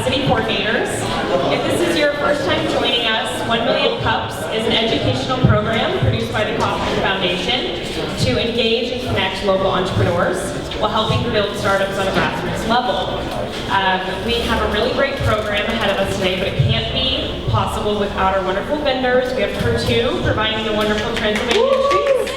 city coordinators. If this is your first time joining us, 1 Million Cups is an educational program produced by the Kauffman Foundation to engage and connect local entrepreneurs while helping build startups on a grassroots level. We have a really great program ahead of us today, but it can't be possible without our wonderful vendors. We have Crew 2 providing the wonderful Transylvania treats.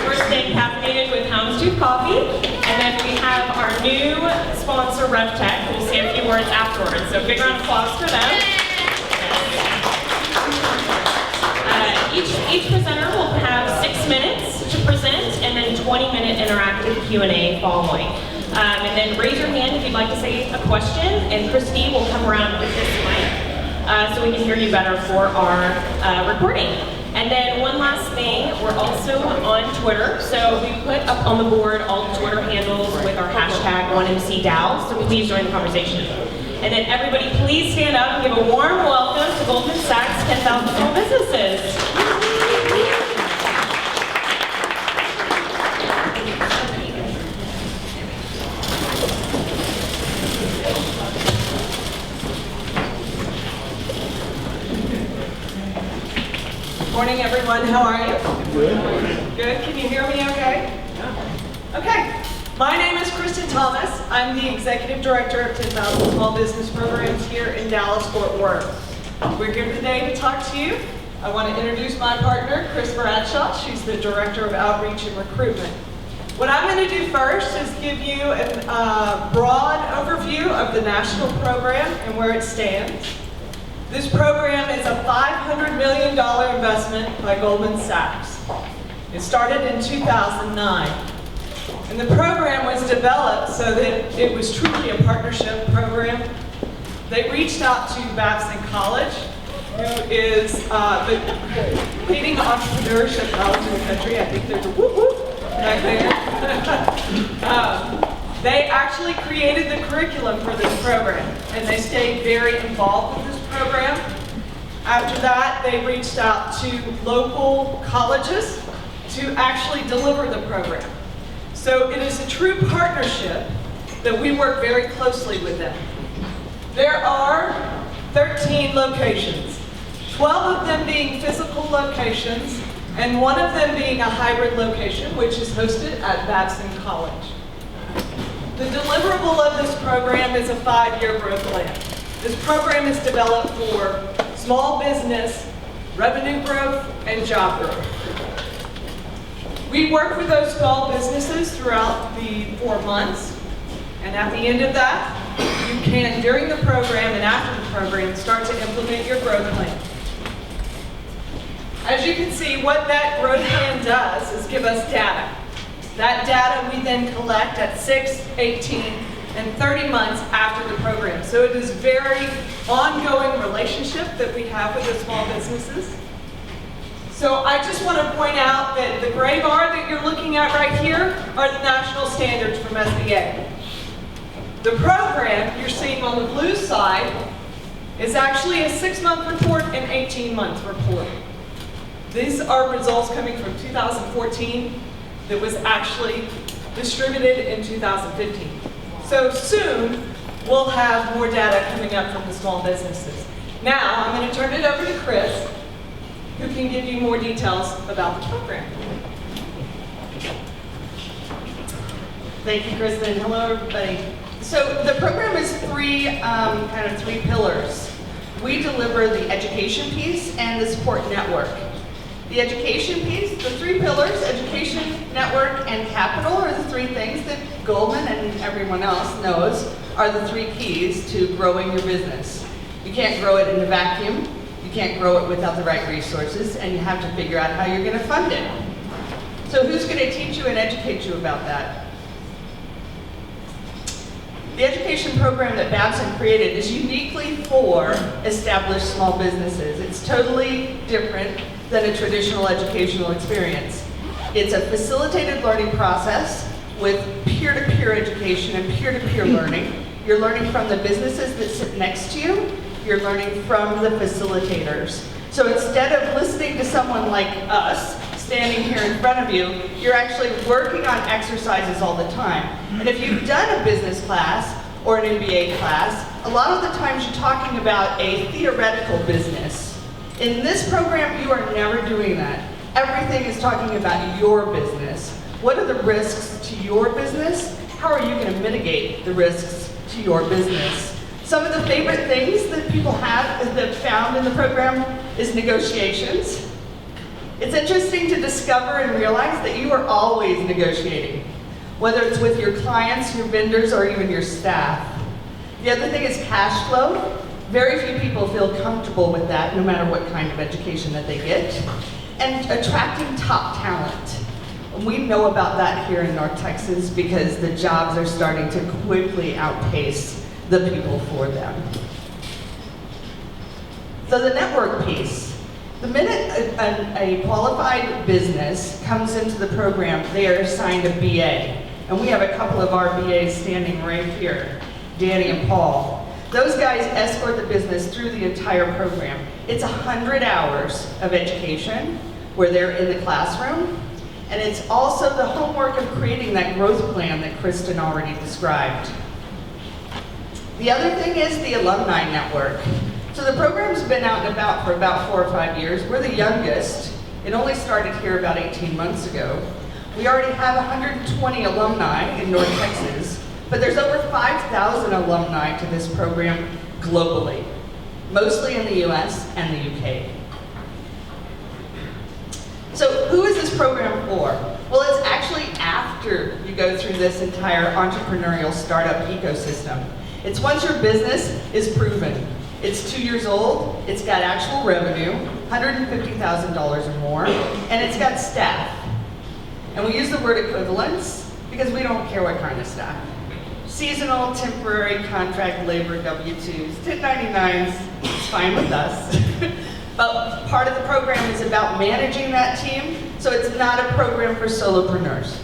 We're staying caffeinated with Houndstooth Coffee. And then we have our new sponsor, RevTech, who will say a few words afterwards. So big round of applause for them. Each presenter will have 6 minutes to present and then 20-minute interactive Q&A following. And then raise your hand if you'd like to say a question, and Christine will come around with this mic so we can hear you better for our recording. And then one last thing, we're also on Twitter, so we put up on the board all the Twitter handles with our hashtag 1MCDAO, so please join the conversation. And then everybody please stand up and give a warm welcome to Goldman Sachs 10,000 Small Businesses. Morning, everyone. How are you? Good. Good. Can you hear me okay? Yeah. Okay. My name is Kristen Thomas. I'm the Executive Director of 10,000 Small Business Programs here in Dallas-Fort Worth. We're here today to talk to you. I want to introduce my partner, Chris Bradshaw. She's the Director of Outreach and Recruitment. What I'm going to do first is give you a broad overview of the national program and where it stands. This program is a $500 million investment by Goldman Sachs. It started in 2009. And the program was developed so that it was truly a partnership program. They reached out to Babson College, who is the leading entrepreneurship college in the country. I think there's a whoop whoop back there. They actually created the curriculum for this program, and they stayed very involved with this program. After that, they reached out to local colleges to actually deliver the program. So it is a true partnership that we work very closely with them. There are 13 locations, 12 of them being physical locations, and one of them being a hybrid location, which is hosted at Babson College. The deliverable of this program is a 5-year growth plan. This program is developed for small business, revenue growth, and job growth. We work with those small businesses throughout the 4 months, and at the end of that, you can, during the program and after the program, start to implement your growth plan. As you can see, what that growth plan does is give us data. That data we then collect at 6, 18, and 30 months after the program. So it is a very ongoing relationship that we have with the small businesses. So I just want to point out that the gray bar that you're looking at right here are the national standards from SBA. The program you're seeing on the blue side is actually a 6-month report and 18-month report. These are results coming from 2014 that was actually distributed in 2015. So soon, we'll have more data coming up from the small businesses. Now, I'm going to turn it over to Chris, who can give you more details about the program. Thank you, Kristen. Hello, everybody. So the program is three pillars. We deliver the education piece and the support network. The education piece, the 3 pillars, education, network, and capital, are the 3 things that Goldman and everyone else knows are the 3 keys to growing your business. You can't grow it in a vacuum. You can't grow it without the right resources, and you have to figure out how you're going to fund it. So who's going to teach you and educate you about that? The education program that Babson created is uniquely for established small businesses. It's totally different than a traditional educational experience. It's a facilitated learning process with peer-to-peer education and peer-to-peer learning. You're learning from the businesses that sit next to you. You're learning from the facilitators. So instead of listening to someone like us standing here in front of you, you're actually working on exercises all the time. And if you've done a business class or an MBA class, a lot of the times you're talking about a theoretical business. In this program, you are never doing that. Everything is talking about your business. What are the risks to your business? How are you going to mitigate the risks to your business? Some of the favorite things that people have found in the program is negotiations. It's interesting to discover and realize that you are always negotiating, whether it's with your clients, your vendors, or even your staff. The other thing is cash flow. Very few people feel comfortable with that, no matter what kind of education that they get. And attracting top talent. We know about that here in North Texas because the jobs are starting to quickly outpace the people for them. So the network piece. The minute a qualified business comes into the program, they are assigned a BA. And we have a couple of our BAs standing right here, Danny and Paul. Those guys escort the business through the entire program. It's 100 hours of education where they're in the classroom. And it's also the homework of creating that growth plan that Kristen already described. The other thing is the alumni network. So the program's been out and about for about 4 or 5 years. We're the youngest. It only started here about 18 months ago. We already have 120 alumni in North Texas, but there's over 5,000 alumni to this program globally, mostly in the US and the UK. So who is this program for? Well, it's actually after you go through this entire entrepreneurial startup ecosystem. It's once your business is proven. It's 2 years old, it's got actual revenue, $150,000 or more, and it's got staff. And we use the word equivalence because we don't care what kind of staff. Seasonal, temporary, contract labor, W-2s, 1099s, it's fine with us. But part of the program is about managing that team, so it's not a program for solopreneurs.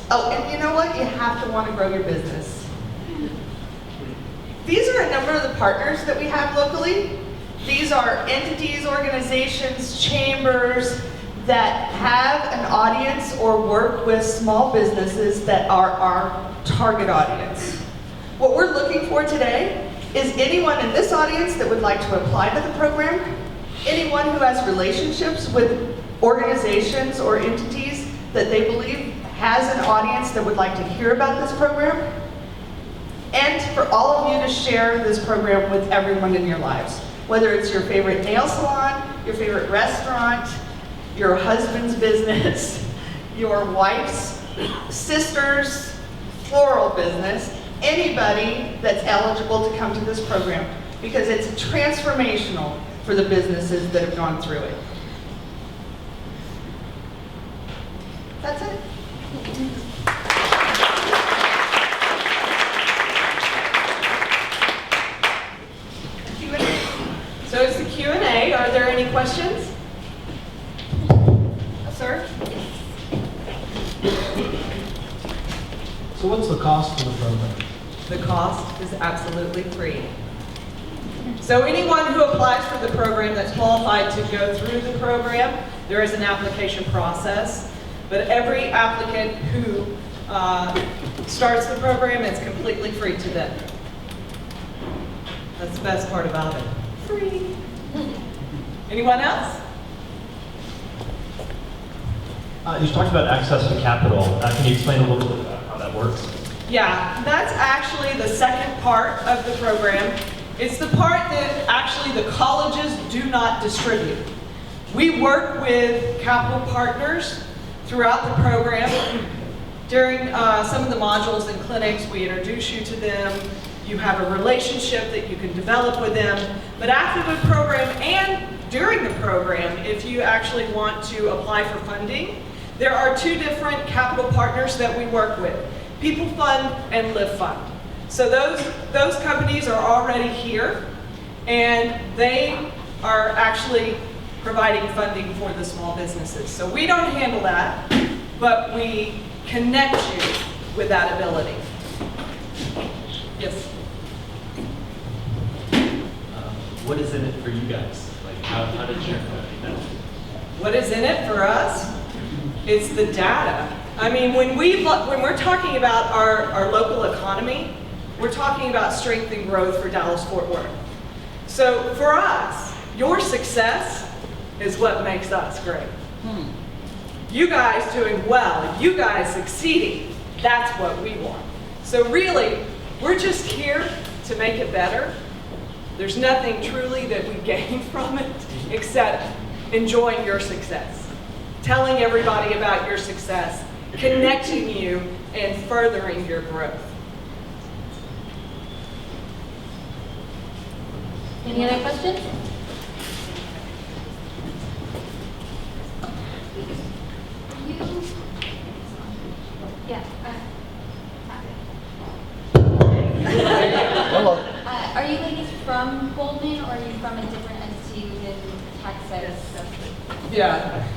Oh, and you know what? You have to want to grow your business. These are a number of the partners that we have locally. These are entities, organizations, chambers that have an audience or work with small businesses that are our target audience. What we're looking for today is anyone in this audience that would like to apply to the program, anyone who has relationships with organizations or entities that they believe has an audience that would like to hear about this program, and for all of you to share this program with everyone in your lives. Whether it's your favorite nail salon, your favorite restaurant, your husband's business, your wife's sister's floral business, anybody that's eligible to come to this program, because it's transformational for the businesses that have gone through it. That's it. So it's the Q&A. Are there any questions? Sir? So what's the cost of the program? The cost is absolutely free. So anyone who applies for the program that's qualified to go through the program, there is an application process. But every applicant who starts the program, it's completely free to them. That's the best part about it. Free. Anyone else? You talked about access to capital. Can you explain a little bit about how that works? Yeah, that's actually the second part of the program. It's the part that actually the colleges do not distribute. We work with capital partners throughout the program. During some of the modules and clinics, we introduce you to them. You have a relationship that you can develop with them. But after the program and during the program, if you actually want to apply for funding, there are two different capital partners that we work with, People Fund and Live Fund. So those companies are already here, and they are actually providing funding for the small businesses. So we don't handle that, but we connect you with that ability. Yes? What is in it for you guys? Like, how did you benefit? What is in it for us? It's the data. I mean, when we're talking about our local economy, We're talking about strength and growth for Dallas-Fort Worth. So for us, your success is what makes us great. You guys doing well, you guys succeeding, that's what we want. So really, we're just here to make it better. There's nothing truly that we gain from it except enjoying your success, telling everybody about your success, connecting you, and furthering your growth. Any other questions? Yeah. Hello. Are you ladies from Goldman, or are you from a different entity within Texas? Yeah.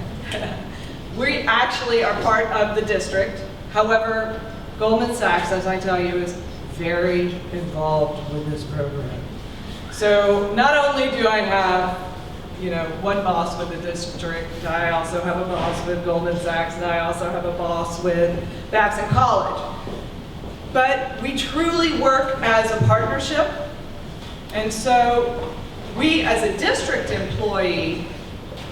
We actually are part of the district. However, Goldman Sachs, as I tell you, is very involved with this program. So not only do I have, one boss with the district, I also have a boss with Goldman Sachs, and I also have a boss with Babson College. But we truly work as a partnership. And so we, as a district employee,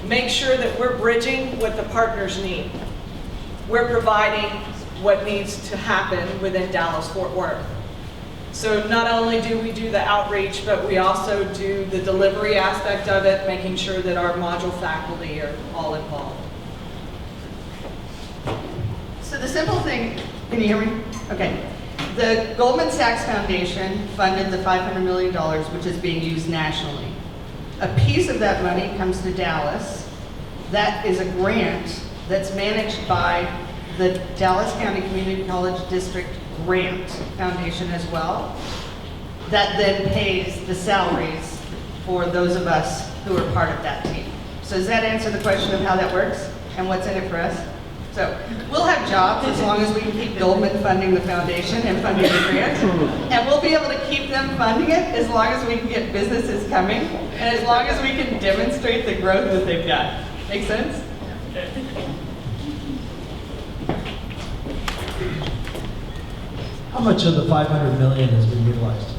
make sure that we're bridging what the partners need. We're providing what needs to happen within Dallas-Fort Worth. So not only do we do the outreach, but we also do the delivery aspect of it, making sure that our module faculty are all involved. So the simple thing, can you hear me? Okay. The Goldman Sachs Foundation funded the $500 million, which is being used nationally. A piece of that money comes to Dallas. That is a grant that's managed by the Dallas County Community College District Grant Foundation as well. That then pays the salaries for those of us who are part of that team. So does that answer the question of how that works and what's in it for us? So we'll have jobs as long as we can keep Goldman funding the foundation and funding the grant. And we'll be able to keep them funding it as long as we can get businesses coming and as long as we can demonstrate the growth that they've got. Make sense? How much of the 500 million has been utilized?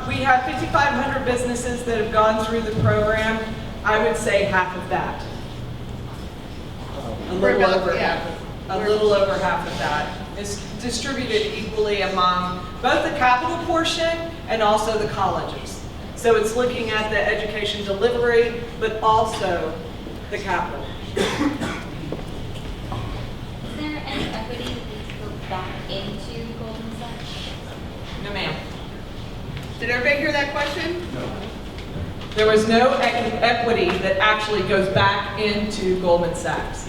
We have 5,500 businesses that have gone through the program. I would say half of that. A little over half of that is distributed equally among both the capital portion and also the colleges. So it's looking at the education delivery, but also the capital. Is there any equity that needs to go back into Goldman Sachs? No, ma'am. Did everybody hear that question? There was no equity that actually goes back into Goldman Sachs.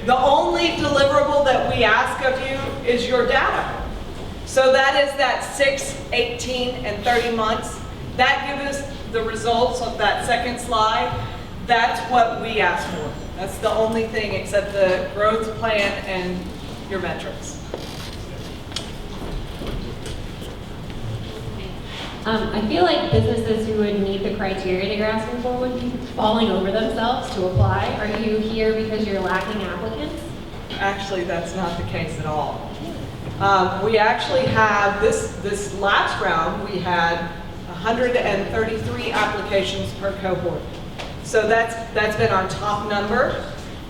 The only deliverable that we ask of you is your data. So that is that 6, 18, and 30 months. That gives us the results of that second slide. That's what we ask for. That's the only thing except the growth plan and your metrics. I feel like businesses who would meet the criteria that you're asking for would be falling over themselves to apply. Are you here because you're lacking applicants? Actually, that's not the case at all. We actually have, this last round, we had 133 applications per cohort. So that's been our top number.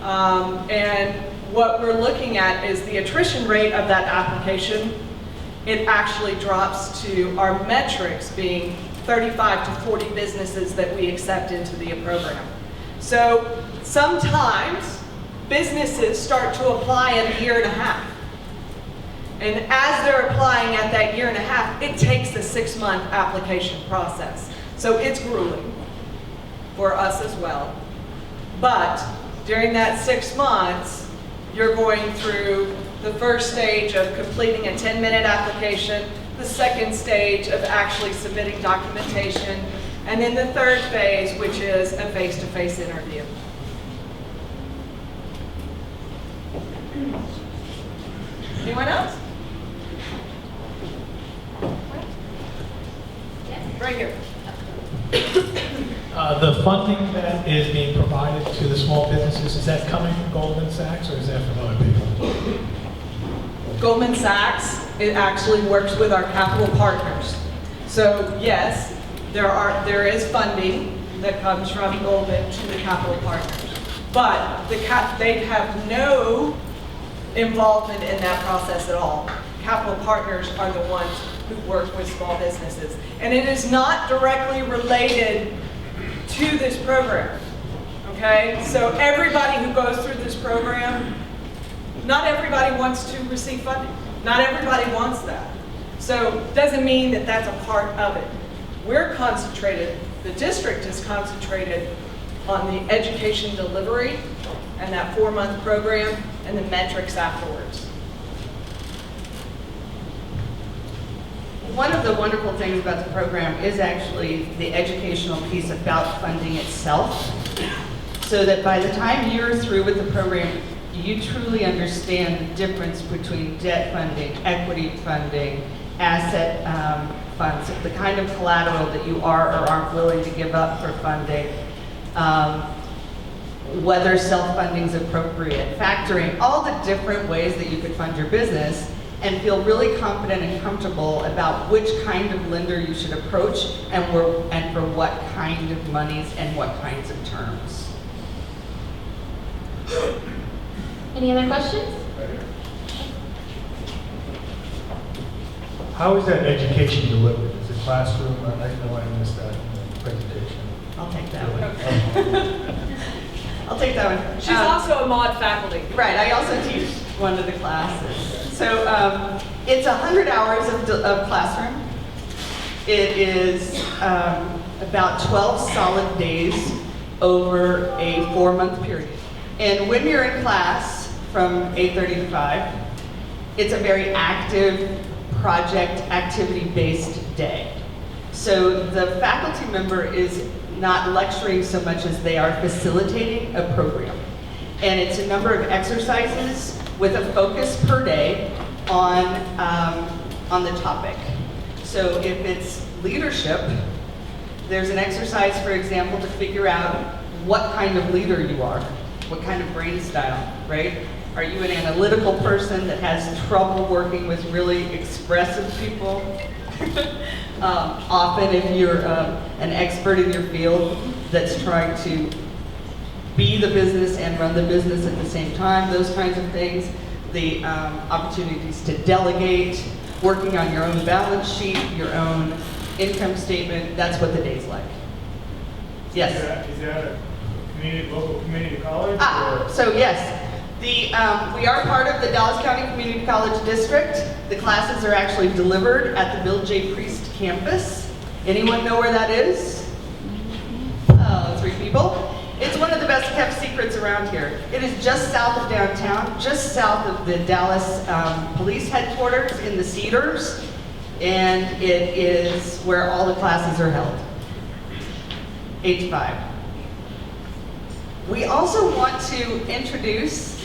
And what we're looking at is the attrition rate of that application. It actually drops to our metrics being 35 to 40 businesses that we accept into the program. So sometimes businesses start to apply in a year and a half. And as they're applying at that year and a half, it takes a 6-month application process. So it's grueling for us as well. But during that 6 months, you're going through the first stage of completing a 10-minute application, the second stage of actually submitting documentation, and then the third phase, which is a face-to-face interview. Anyone else? Right here. The funding that is being provided to the small businesses, is that coming from Goldman Sachs or is that from other people? Goldman Sachs, it actually works with our capital partners. So yes, there is funding that comes from Goldman to the capital partners, but they have no involvement in that process at all. Capital partners are the ones who work with small businesses, and it is not directly related to this program. Okay, so everybody who goes through this program, not everybody wants to receive funding. Not everybody wants that. So doesn't mean that that's a part of it. We're concentrated, the district is concentrated on the education delivery and that 4-month program and the metrics afterwards. One of the wonderful things about the program is actually the educational piece about funding itself, so that by the time you're through with the program, you truly understand the difference between debt funding, equity funding, asset funds, the kind of collateral that you are or aren't willing to give up for funding, whether self-funding is appropriate, factoring, all the different ways that you could fund your business, and feel really confident and comfortable about which kind of lender you should approach and for what kind of monies and what kinds of terms. Any other questions? How is that education delivered? Is it classroom? I know I missed that in the presentation. I'll take that one. I'll take that one. She's also a mod faculty. Right, I also teach one of the classes. So it's 100 hours of classroom. It is about 12 solid days over a 4-month period. And when you're in class from 8:30 to 5, it's a very active project activity-based day. So the faculty member is not lecturing so much as they are facilitating a program. And it's a number of exercises with a focus per day on the topic. So if it's leadership, there's an exercise, for example, to figure out what kind of leader you are, what kind of brain style, right? Are you an analytical person that has trouble working with really expressive people? Often if you're an expert in your field that's trying to be the business and run the business at the same time, those kinds of things, the opportunities to delegate, working on your own balance sheet, your own income statement, that's what the day's like. Yes? Is that a local community college? So yes. We are part of the Dallas County Community College District. The classes are actually delivered at the Bill J. Priest campus. Anyone know where that is? 3 people. It's one of the best kept secrets around here. It is just south of downtown, just south of the Dallas police headquarters in the Cedars, and it is where all the classes are held, 8 to 5. We also want to introduce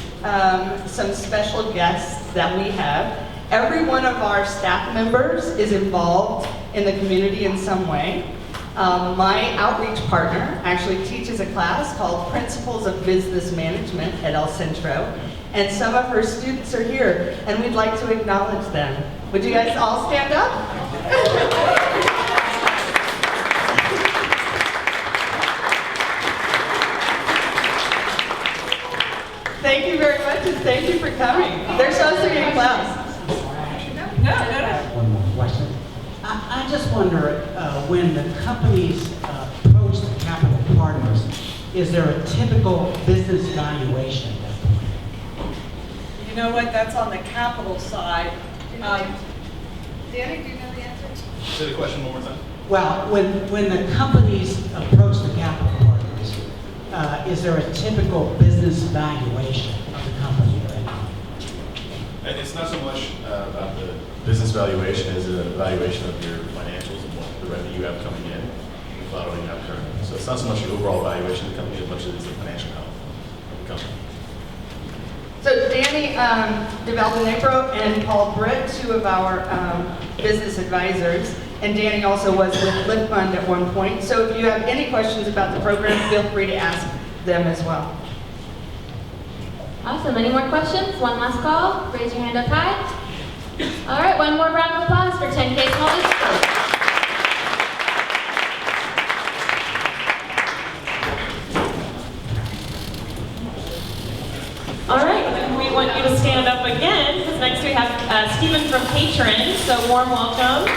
some special guests that we have. Every one of our staff members is involved in the community in some way. My outreach partner actually teaches a class called Principles of Business Management at El Centro, and some of her students are here, and we'd like to acknowledge them. Would you guys all stand up? Thank you very much, and thank you for coming. They're supposed to be in class. No. One more question. I just wonder, when the companies approach the capital partners, is there a typical business valuation at that point? You know what, that's on the capital side. Danny, do you know the answer? Say the question one more time. Well, when the companies approach the capital partners, is there a typical business valuation of the company right now? It's not so much about the business valuation as a valuation of your financials and what the revenue you have coming in, the collateral you have currently. So it's not so much the overall valuation of the company as much as it's the financial health of the company. So Danny DeValdenebro and Paul Britt, 2 of our business advisors, and Danny also was with Lift Fund at one point. So if you have any questions about the program, feel free to ask them as well. Awesome. Any more questions? One last call. Raise your hand up high. All right, one more round of applause for 10K Small Business Group. All right, then we want you to stand up again, because next we have Stephen from Patron, so warm welcome.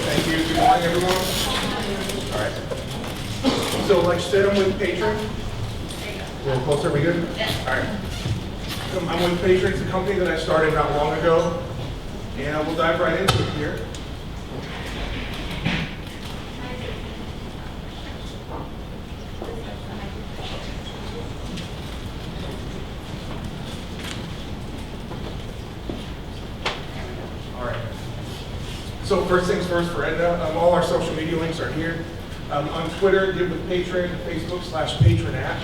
Thank you. Good morning, everyone. All right. So, like you said, I'm with Patron. A little closer, we good? Yeah. All right. I'm with Patron. It's a company that I started not long ago, and we'll dive right into it here. All right. So first things first for Edna, all our social media links are here. On Twitter, give with Patron, Facebook/Patron app.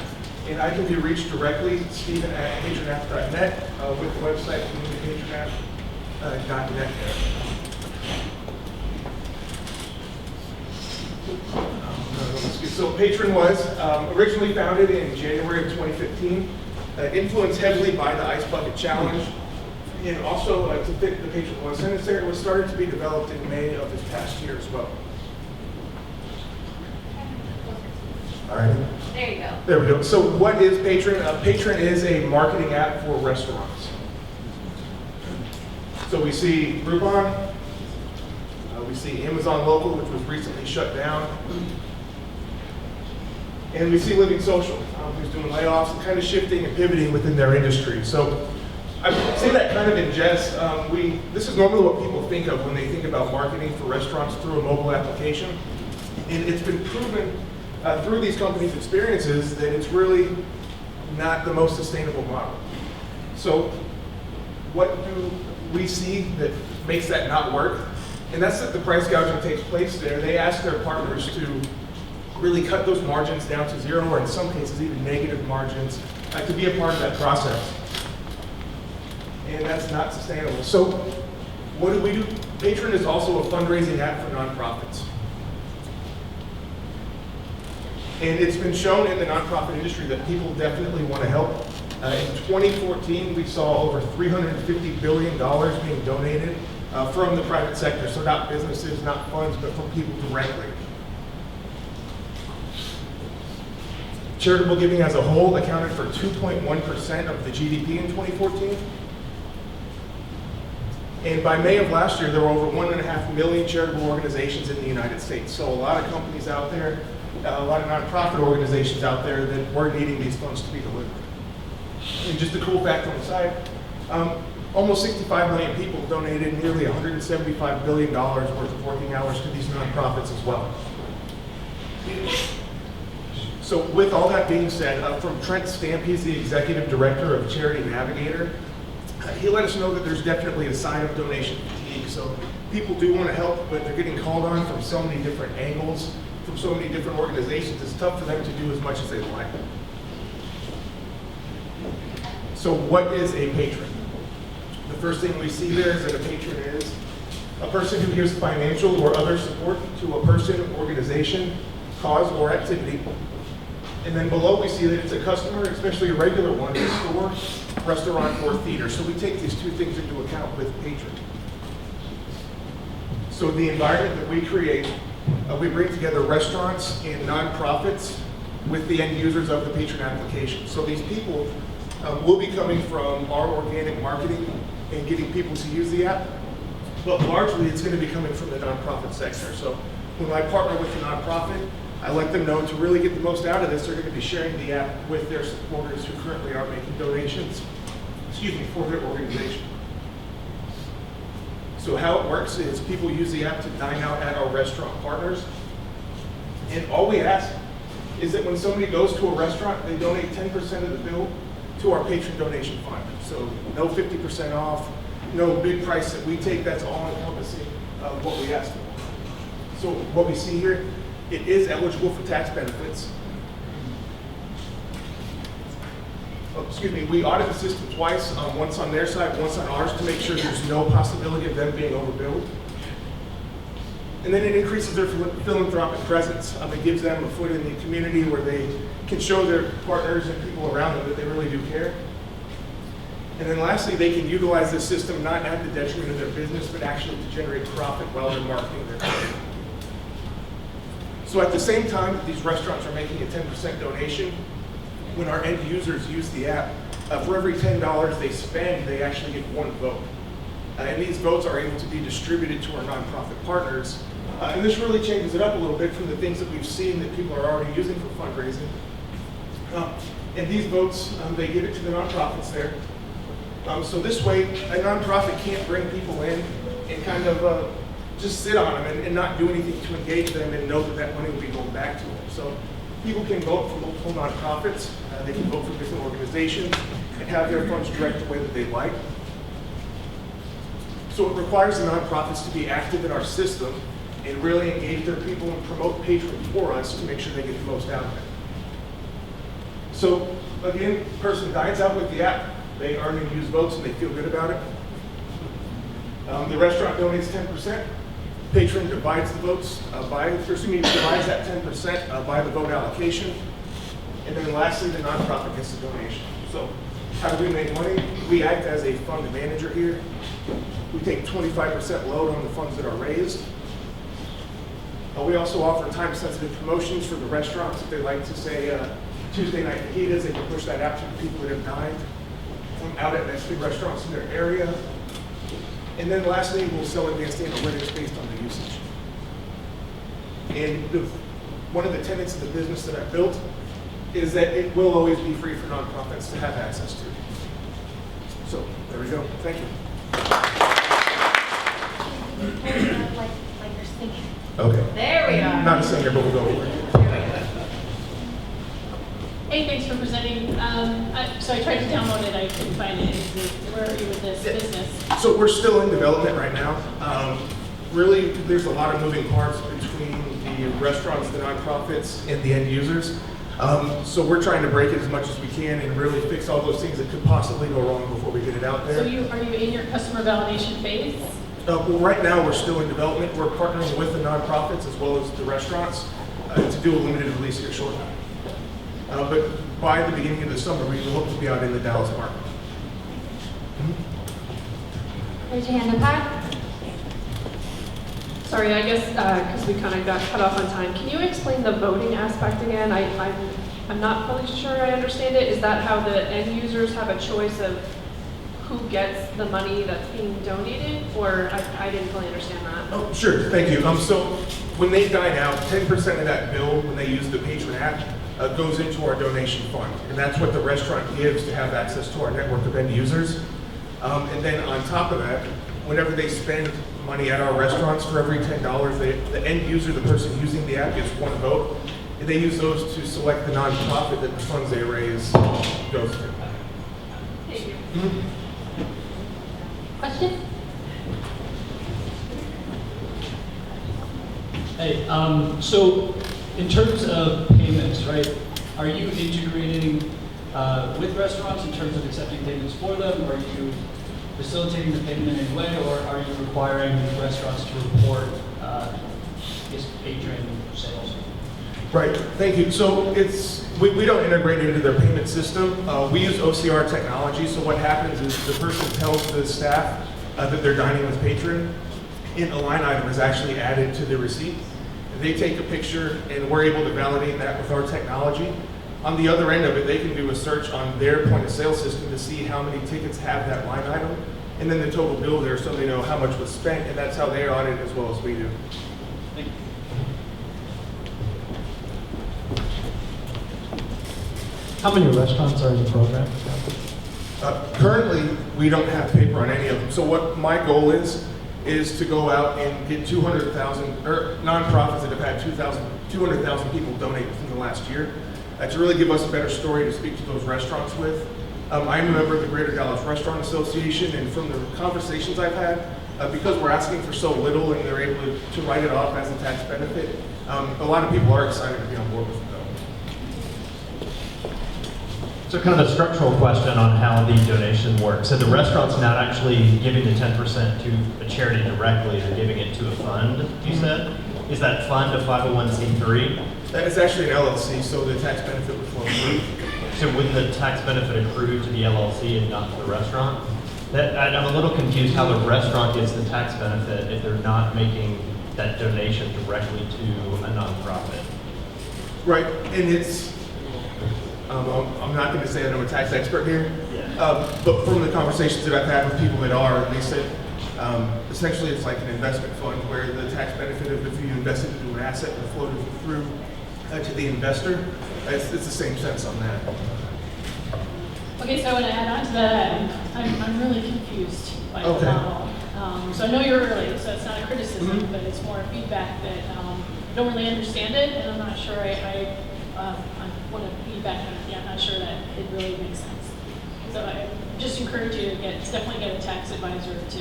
And I can be reached directly, Stephen@patronapp.net, with the website, patronapp.net. So Patron was originally founded in January of 2015, influenced heavily by the Ice Bucket Challenge. And also, to fit the Patron was necessary, it was started to be developed in May of this past year as well. All right. There you go. There we go. So what is Patron? Patron is a marketing app for restaurants. So we see Groupon, we see Amazon Local, which was recently shut down, and we see Living Social, who's doing layoffs and kind of shifting and pivoting within their industry. So I say that kind of in jest. This is normally what people think of when they think about marketing for restaurants through a mobile application, and it's been proven through these companies' experiences that it's really not the most sustainable model. So what do we see that makes that not work? And that's that the price gouging takes place there. They ask their partners to really cut those margins down to zero, or in some cases even negative margins, to be a part of that process. And that's not sustainable. So what do? Patron is also a fundraising app for nonprofits. And it's been shown in the nonprofit industry that people definitely want to help. In 2014, we saw over $350 billion being donated from the private sector. So not businesses, not funds, but from people directly. Charitable giving as a whole accounted for 2.1% of the GDP in 2014. And by May of last year, there were over 1.5 million charitable organizations in the United States. So a lot of companies out there, a lot of nonprofit organizations out there that were needing these funds to be delivered. And just a cool fact on the side, almost 65 million people donated nearly $175 billion worth of working hours to these nonprofits as well. So with all that being said, from Trent Stamp, he's the executive director of Charity Navigator. He let us know that there's definitely a sign of donation fatigue. So people do want to help, but they're getting called on from so many different angles, from so many different organizations. It's tough for them to do as much as they'd like. So what is a patron? The first thing we see there is that a patron is a person who gives financial or other support to a person, organization, cause, or activity. And then below we see that it's a customer, especially a regular one, a store, restaurant, or theater. So we take these two things into account with patron. So the environment that we create, we bring together restaurants and nonprofits with the end users of the patron application. So these people will be coming from our organic marketing and getting people to use the app, but largely it's going to be coming from the nonprofit sector. So when I partner with a nonprofit, I let them know to really get the most out of this, they're going to be sharing the app with their supporters who currently are making donations, for their organization. So how it works is people use the app to dine out at our restaurant partners. And all we ask is that when somebody goes to a restaurant, they donate 10% of the bill to our patron donation fund. So no 50% off, no big price that we take, that's all encompassing of what we ask for. So what we see here, it is eligible for tax benefits. We audit the system twice, once on their side, once on ours, to make sure there's no possibility of them being overbilled. And then it increases their philanthropic presence. It gives them a foot in the community where they can show their partners and people around them that they really do care. And then lastly, they can utilize this system not at the detriment of their business, but actually to generate profit while they're marketing their company. So at the same time that these restaurants are making a 10% donation, when our end users use the app, for every $10 they spend, they actually get one vote. And these votes are able to be distributed to our nonprofit partners. And this really changes it up a little bit from the things that we've seen that people are already using for fundraising. And these votes, they give it to the nonprofits there. So this way, a nonprofit can't bring people in and kind of just sit on them and not do anything to engage them and know that that money will be going back to them. So people can vote for multiple nonprofits, they can vote for different organizations, and have their funds directed the way that they like. So it requires the nonprofits to be active in our system and really engage their people and promote Patron for us to make sure they get the most out of it. So again, person dines out with the app, they earn and use votes and they feel good about it. The restaurant donates 10%. Patron divides the votes divides that 10% by the vote allocation. And then lastly, the nonprofit gets the donation. So how do we make money? We act as a fund manager here. We take 25% load on the funds that are raised. We also offer time-sensitive promotions for the restaurants. If they like to say Tuesday night fajitas, they can push that out to the people that have dined out at next big restaurants in their area. And then lastly, we'll sell advanced analytics based on the usage. And one of the tenets of the business that I built is that it will always be free for nonprofits to have access to. So there we go. Thank you. Like you're singing. Okay. There we are. Not a singer, but we'll go over it. Hey, thanks for presenting. So I tried to download it, I couldn't find it. Where are you with this business? So we're still in development right now. Really, there's a lot of moving parts between the restaurants, the nonprofits, and the end users. So we're trying to break it as much as we can and really fix all those things that could possibly go wrong before we get it out there. So are you in your customer validation phase? Well, right now we're still in development. We're partnering with the nonprofits as well as the restaurants to do a limited release here shortly. But by the beginning of the summer, we hope to be out in the Dallas market. Raise your hand up high. Sorry, I guess because we kind of got cut off on time. Can you explain the voting aspect again? I'm not fully sure I understand it. Is that how the end users have a choice of who gets the money that's being donated? Or I didn't fully understand that. Oh, sure, thank you. So when they dine out, 10% of that bill, when they use the Patron app, goes into our donation fund. And that's what the restaurant gives to have access to our network of end users. And then on top of that, whenever they spend money at our restaurants, for every $10, the end user, the person using the app, gets one vote. And they use those to select the nonprofit that the funds they raise goes to. Thank you. Question? Hey, so in terms of payments, right, are you integrating with restaurants in terms of accepting payments for them? Are you facilitating the payment in any way, or are you requiring restaurants to report Patron sales? Right, thank you. So we don't integrate into their payment system. We use OCR technology, so what happens is the person tells the staff that they're dining with Patron, and a line item is actually added to the receipt. They take a picture, and we're able to validate that with our technology. On the other end of it, they can do a search on their point of sale system to see how many tickets have that line item, and then the total bill there so they know how much was spent, and that's how they audit as well as we do. Thank you. How many restaurants are in the program? Currently, we don't have paper on any of them. So what my goal is to go out and get 200,000, or nonprofits that have had 200,000 people donate within the last year, to really give us a better story to speak to those restaurants with. I'm a member of the Greater Dallas Restaurant Association, and from the conversations I've had, because we're asking for so little and they're able to write it off as a tax benefit, a lot of people are excited to be on board with it. So kind of a structural question on how the donation works. So the restaurant's not actually giving the 10% to a charity directly, they're giving it to a fund, you said? Is that fund a 501c3? That is actually an LLC, so the tax benefit would flow through. So wouldn't the tax benefit accrue to the LLC and not to the restaurant? I'm a little confused how the restaurant gets the tax benefit if they're not making that donation directly to a nonprofit. Right, and it's, I'm not going to say that I'm a tax expert here, but from the conversations that I've had with people that are, they said essentially it's like an investment fund where the tax benefit of if you invested into an asset and floated through to the investor, it's the same sense on that. Okay, so I want to add on to that. I'm really confused by the Okay. model. So I know you're early, so it's not a criticism, but it's more feedback that I don't really understand it, and I'm not sure I want to feedback on it. Yeah, I'm not sure that it really makes sense. So I just encourage you to definitely get a tax advisor to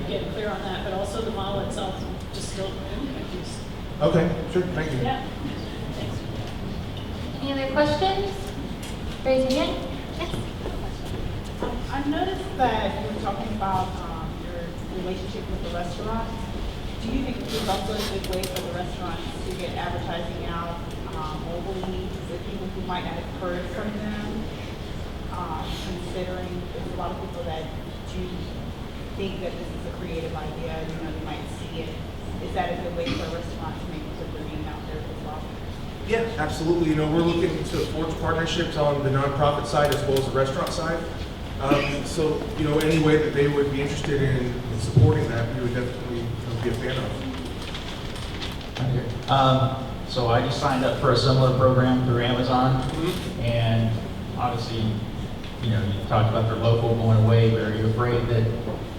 get clear on that, but also the model itself, I'm just still confused. Okay, sure, thank you. Yeah, thanks. Any other questions? Raise your hand. Yes. I noticed that you were talking about your relationship with the restaurants. Do you think this is also a good way for the restaurants to get advertising out mobily to people who might not have heard from them? Considering there's a lot of people that do think that this is a creative idea, they might see it. Is that a good way for restaurants to make their name out there as well? Yeah, absolutely. We're looking to forge partnerships on the nonprofit side as well as the restaurant side. So, any way that they would be interested in supporting that, we would definitely be a fan of. So I just signed up for a similar program through Amazon, and obviously, you talked about their local going away, but are you afraid that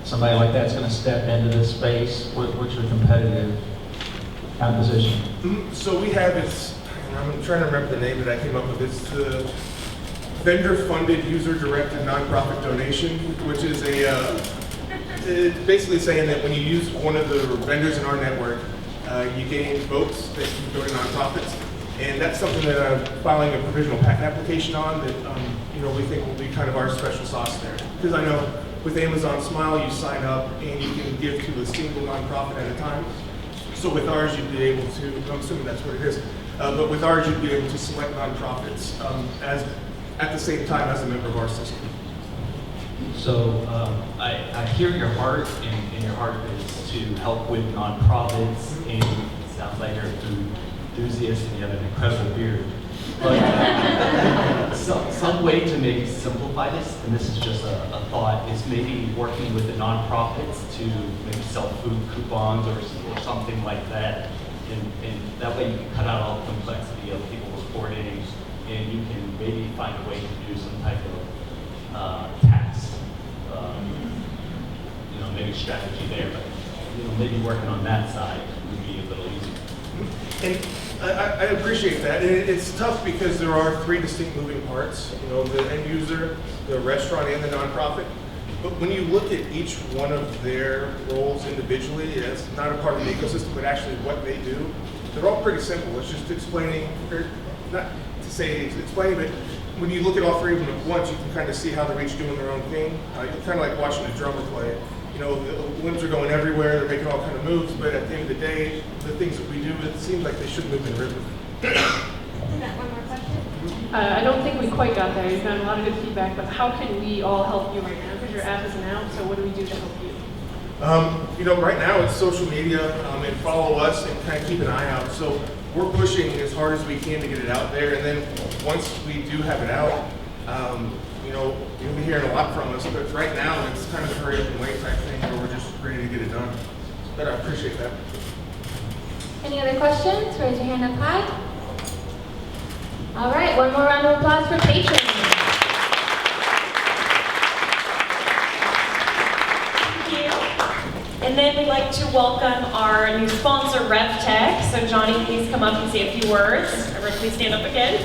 somebody like that's going to step into this space? What's your competitive position? So we have I'm trying to remember the name that I came up with. It's the vendor-funded, user-directed nonprofit donation, which is basically saying that when you use one of the vendors in our network, you gain votes that can go to nonprofits, and that's something that I'm filing a provisional patent application on that we think will be kind of our special sauce there. Because I know with Amazon Smile, you sign up and you can give to a single nonprofit at a time. So with ours, you'd be able to, I'm assuming that's what it is, but with ours, you'd be able to select nonprofits at the same time as a member of our system. So I hear your heart, and your heart is to help with nonprofits, and it sounds like you're a food enthusiast and you have an incredible beard. But some way to maybe simplify this, and this is just a thought, is maybe working with the nonprofits to maybe sell food coupons or something like that. And that way you can cut out all the complexity of people reporting, and you can maybe find a way to do some type of tax, maybe strategy there. But maybe working on that side would be a little easier. And I appreciate that. And it's tough because there are three distinct moving parts, the end user, the restaurant, and the nonprofit. But when you look at each one of their roles individually, as not a part of the ecosystem, but actually what they do, they're all pretty simple. It's just explaining, or not to say it's explaining, but when you look at all three of them at once, you can kind of see how they're each doing their own thing. You're kind of like watching a drummer play. The limbs are going everywhere, they're making all kind of moves, but at the end of the day, the things that we do, it seems like they should move in rhythm. One more question? I don't think we quite got there. You've gotten a lot of good feedback, but how can we all help you right now? Because your app isn't out, so what do we do to help you? Right now it's social media and follow us and kind of keep an eye out. So we're pushing as hard as we can to get it out there, and then once we do have it out, you'll be hearing a lot from us. But right now it's kind of a hurry up and wait type thing where we're just ready to get it done. But I appreciate that. Any other questions? Raise your hand up high. All right, one more round of applause for patrons. Thank you. And then we'd like to welcome our new sponsor, RevTech. So Johnny, please come up and say a few words. Everyone, please stand up again.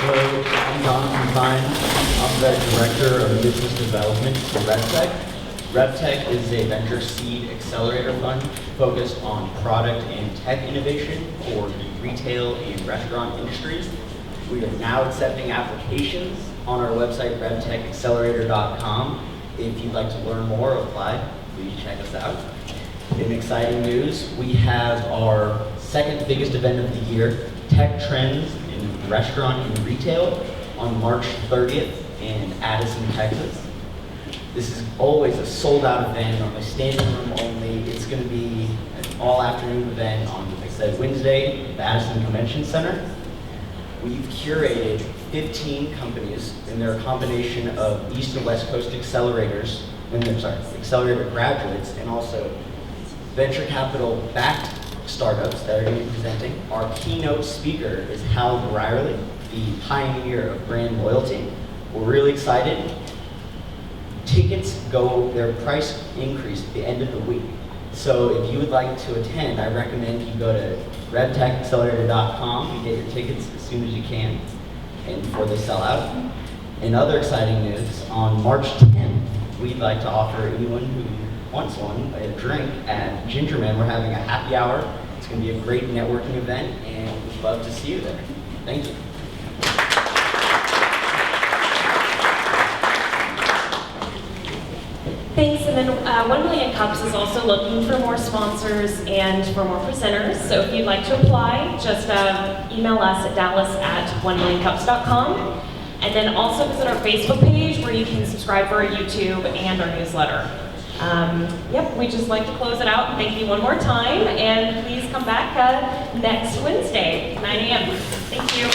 Hello, I'm Jonathan Fine. I'm the Director of Business Development for RevTech. RevTech is a venture seed accelerator fund focused on product and tech innovation for the retail and restaurant industries. We are now accepting applications on our website, revtechaccelerator.com. If you'd like to learn more or apply, please check us out. In exciting news, we have our second biggest event of the year, Tech Trends in Restaurant and Retail, on March 30th in Addison, Texas. This is always a sold-out event, on a standing room only. It's going to be an all-afternoon event on, like I said, Wednesday at the Addison Convention Center. We've curated 15 companies, and they're a combination of East and West Coast accelerators, accelerator graduates, and also venture capital-backed startups that are going to be presenting. Our keynote speaker is Hal Brierley, the pioneer of brand loyalty. We're really excited. Tickets their price increase at the end of the week. So if you would like to attend, I recommend you go to revtechaccelerator.com and get your tickets as soon as you can and before they sell out. In other exciting news, on March 10th, we'd like to offer anyone who wants one a drink at Gingerman. We're having a happy hour. It's going to be a great networking event, and we'd love to see you there. Thank you. Thanks, and then 1 Million Cups is also looking for more sponsors and for more presenters. So if you'd like to apply, just email us at dallas@1millioncups.com. And then also visit our Facebook page where you can subscribe for our YouTube and our newsletter. We'd just like to close it out and thank you one more time. And please come back next Wednesday, 9 a.m. Thank you.